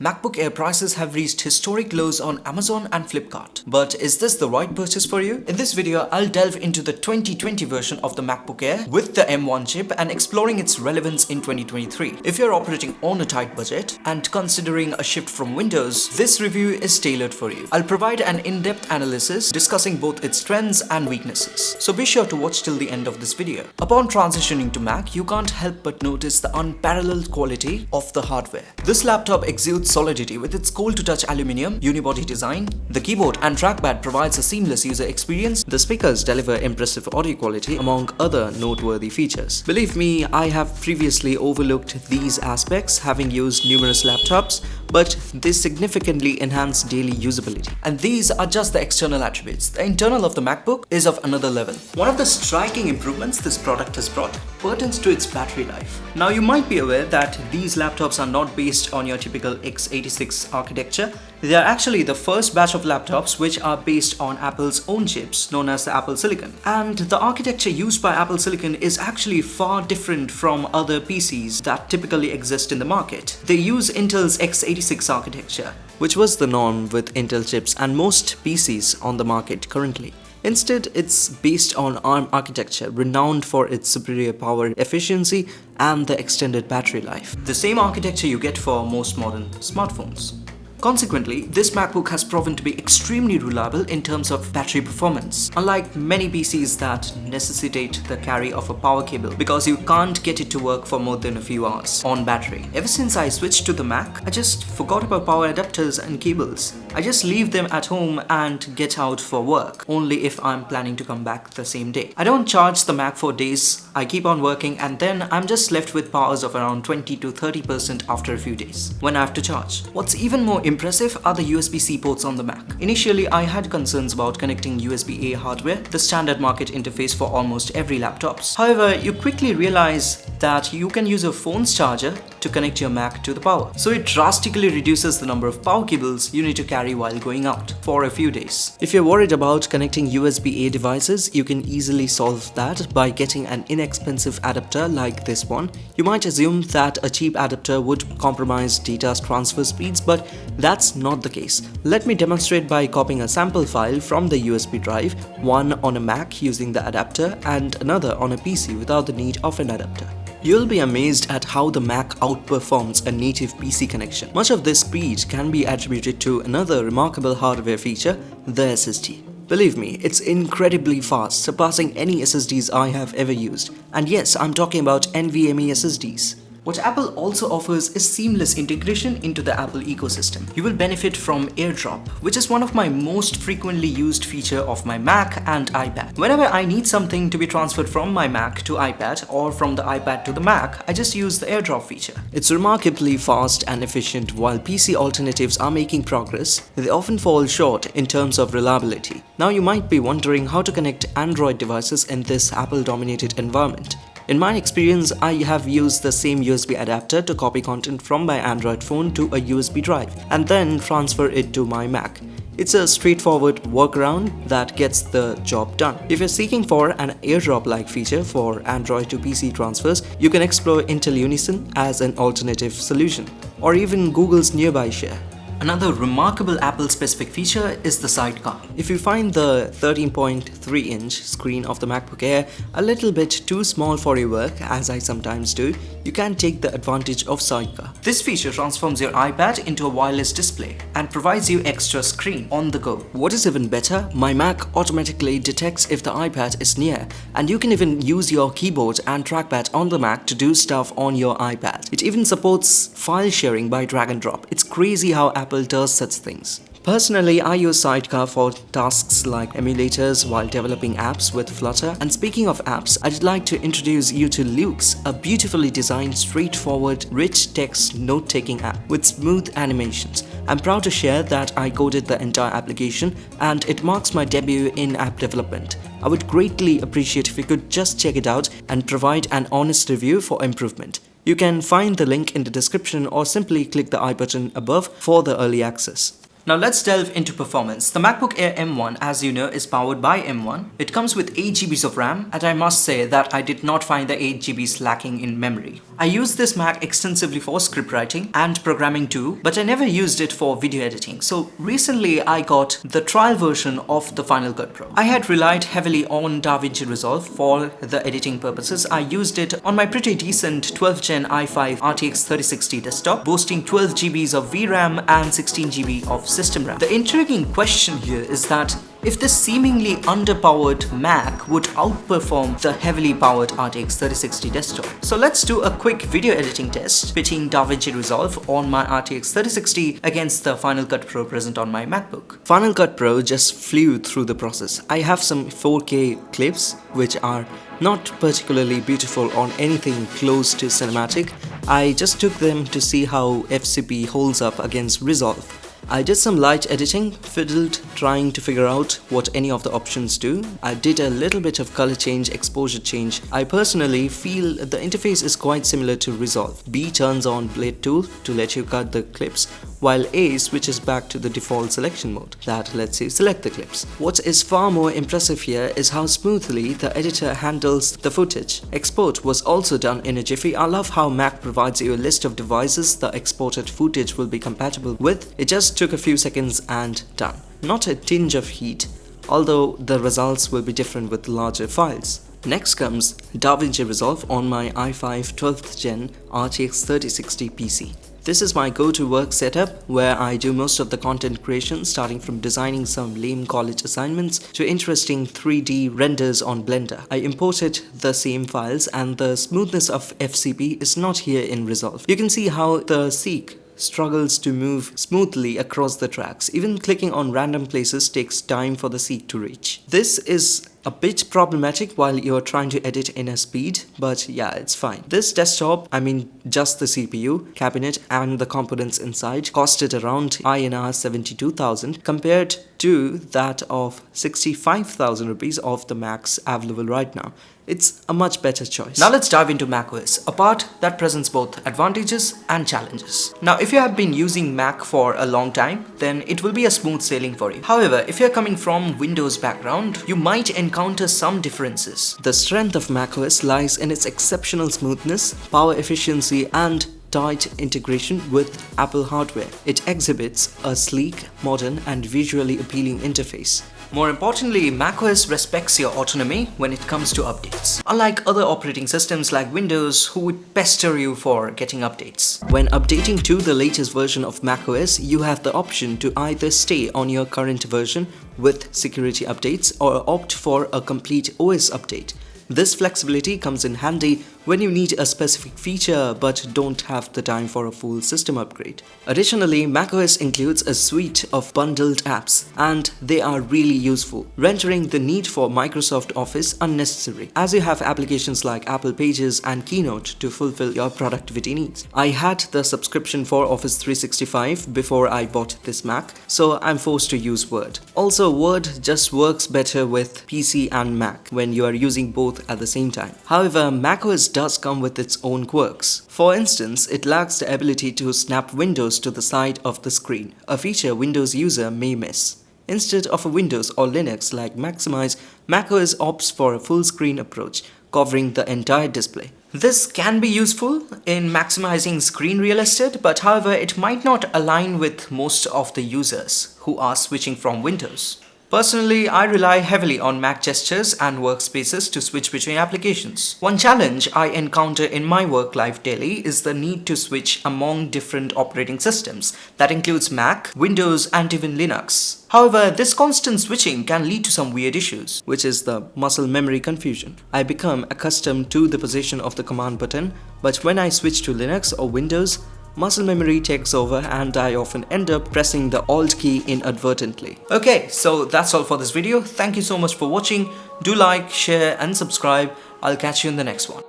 MacBook Air prices have reached historic lows on Amazon and Flipkart. But is this the right purchase for you? In this video, I'll delve into the 2020 version of the MacBook Air with the M1 chip and exploring its relevance in 2023. If you're operating on a tight budget and considering a shift from Windows, this review is tailored for you. I'll provide an in-depth analysis discussing both its strengths and weaknesses. So be sure to watch till the end of this video. Upon transitioning to Mac, you can't help but notice the unparalleled quality of the hardware. This laptop exudes solidity with its cool-to-touch aluminum unibody design. The keyboard and trackpad provides a seamless user experience. The speakers deliver impressive audio quality among other noteworthy features. Believe me, I have previously overlooked these aspects having used numerous laptops, but they significantly enhance daily usability. And these are just the external attributes. The internal of the MacBook is of another level. One of the striking improvements this product has brought pertains to its battery life. Now you might be aware that these laptops are not based on your typical x86 architecture. They are actually the first batch of laptops which are based on Apple's own chips known as the Apple Silicon. And the architecture used by Apple Silicon is actually far different from other PCs that typically exist in the market. They use Intel's x86 architecture, which was the norm with Intel chips and most PCs on the market currently. Instead, it's based on ARM architecture, renowned for its superior power efficiency and the extended battery life. The same architecture you get for most modern smartphones. Consequently, this MacBook has proven to be extremely reliable in terms of battery performance, unlike many PCs that necessitate the carry of a power cable because you can't get it to work for more than a few hours on battery. Ever since I switched to the Mac, I just forgot about power adapters and cables. I just leave them at home and get out for work, only if I'm planning to come back the same day. I don't charge the Mac for days, I keep on working, and then I'm just left with powers of around 20 to 30% after a few days when I have to charge. What's even more impressive are the USB-C ports on the Mac. Initially, I had concerns about connecting USB-A hardware, the standard market interface for almost every laptops. However, you quickly realize that you can use a phone's charger to connect your Mac to the power. So it drastically reduces the number of power cables you need to carry while going out for a few days. If you're worried about connecting USB-A devices, you can easily solve that by getting an inexpensive adapter like this one. You might assume that a cheap adapter would compromise data transfer speeds, but that's not the case. Let me demonstrate by copying a sample file from the USB drive, one on a Mac using the adapter and another on a PC without the need of an adapter. You'll be amazed at how the Mac outperforms a native PC connection. Much of this speed can be attributed to another remarkable hardware feature, the SSD. Believe me, it's incredibly fast, surpassing any SSDs I have ever used. And yes, I'm talking about NVMe SSDs. What Apple also offers is seamless integration into the Apple ecosystem. You will benefit from AirDrop, which is one of my most frequently used feature of my Mac and iPad. Whenever I need something to be transferred from my Mac to iPad or from the iPad to the Mac, I just use the AirDrop feature. It's remarkably fast and efficient. While PC alternatives are making progress, they often fall short in terms of reliability. Now you might be wondering how to connect Android devices in this Apple-dominated environment. In my experience, I have used the same USB adapter to copy content from my Android phone to a USB drive and then transfer it to my Mac. It's a straightforward workaround that gets the job done. If you're seeking for an AirDrop-like feature for Android to PC transfers, you can explore Intel Unison as an alternative solution, or even Google's Nearby Share. Another remarkable Apple-specific feature is the sidecar. If you find the 13.3-inch screen of the MacBook Air a little bit too small for your work, as I sometimes do, you can take the advantage of sidecar. This feature transforms your iPad into a wireless display and provides you extra screen on the go. What is even better, my Mac automatically detects if the iPad is near, and you can even use your keyboard and trackpad on the Mac to do stuff on your iPad. It even supports file sharing by drag and drop. It's crazy how Apple does such things. Personally, I use Sidecar for tasks like emulators while developing apps with Flutter. And speaking of apps, I'd like to introduce you to Luxe, a beautifully designed, straightforward, rich text note-taking app with smooth animations. I'm proud to share that I coded the entire application and it marks my debut in app development. I would greatly appreciate if you could just check it out and provide an honest review for improvement. You can find the link in the description or simply click the I button above for the early access. Now let's delve into performance. The MacBook Air M1, as you know, is powered by M1. It comes with 8 GB of RAM, and I must say that I did not find the 8 GB lacking in memory. I use this Mac extensively for script writing and programming too, but I never used it for video editing. So recently I got the trial version of the Final Cut Pro. I had relied heavily on DaVinci Resolve for the editing purposes. I used it on my pretty decent 12th Gen i5 RTX 3060 desktop, boasting 12 GB of VRAM and 16 GB of system RAM. The intriguing question here is that if this seemingly underpowered Mac would outperform the heavily powered RTX 3060 desktop. So let's do a quick video editing test pitting DaVinci Resolve on my RTX 3060 against the Final Cut Pro present on my MacBook. Final Cut Pro just flew through the process. I have some 4K clips which are not particularly beautiful on anything close to cinematic. I just took them to see how FCP holds up against Resolve. I did some light editing, fiddled trying to figure out what any of the options do. I did a little bit of color change, exposure change. I personally feel the interface is quite similar to Resolve. B turns on blade tool to let you cut the clips, while A switches back to the default selection mode that lets you select the clips. What is far more impressive here is how smoothly the editor handles the footage. Export was also done in a jiffy. I love how Mac provides you a list of devices the exported footage will be compatible with. It just took a few seconds and done. Not a tinge of heat, although the results will be different with larger files. Next comes DaVinci Resolve on my i5 12th Gen RTX 3060 PC. This is my go-to work setup where I do most of the content creation, starting from designing some lame college assignments to interesting 3D renders on Blender. I imported the same files and the smoothness of FCP is not here in Resolve. You can see how the Seek struggles to move smoothly across the tracks. Even clicking on random places takes time for the seek to reach. This is a bit problematic while you're trying to edit in a speed, but yeah, it's fine. This desktop, I mean just the CPU, cabinet and the components inside, costed around INR 72,000 compared to that of 65,000 rupees of the Macs available right now. It's a much better choice. Now let's dive into macOS, a part that presents both advantages and challenges. Now if you have been using Mac for a long time, then it will be a smooth sailing for you. However, if you're coming from Windows background, you might encounter some differences. The strength of macOS lies in its exceptional smoothness, power efficiency and tight integration with Apple hardware. It exhibits a sleek, modern and visually appealing interface. More importantly, macOS respects your autonomy when it comes to updates. Unlike other operating systems like Windows, who would pester you for getting updates. When updating to the latest version of macOS, you have the option to either stay on your current version with security updates or opt for a complete OS update. This flexibility comes in handy when you need a specific feature but don't have the time for a full system upgrade. Additionally, macOS includes a suite of bundled apps and they are really useful, rendering the need for Microsoft Office unnecessary, as you have applications like Apple Pages and Keynote to fulfill your productivity needs. I had the subscription for Office 365 before I bought this Mac, so I'm forced to use Word. Also, Word just works better with PC and Mac when you are using both at the same time. However, macOS does come with its own quirks. For instance, it lacks the ability to snap windows to the side of the screen, a feature Windows user may miss. Instead of a Windows or Linux like Maximize, macOS opts for a full screen approach, covering the entire display. This can be useful in maximizing screen real estate, but however, it might not align with most of the users who are switching from Windows. Personally, I rely heavily on Mac gestures and workspaces to switch between applications. One challenge I encounter in my work life daily is the need to switch among different operating systems. That includes Mac, Windows and even Linux. However, this constant switching can lead to some weird issues, which is the muscle memory confusion. I become accustomed to the position of the command button, but when I switch to Linux or Windows, muscle memory takes over and I often end up pressing the Alt key inadvertently. Okay, so that's all for this video. Thank you so much for watching. Do like, share and subscribe. I'll catch you in the next one.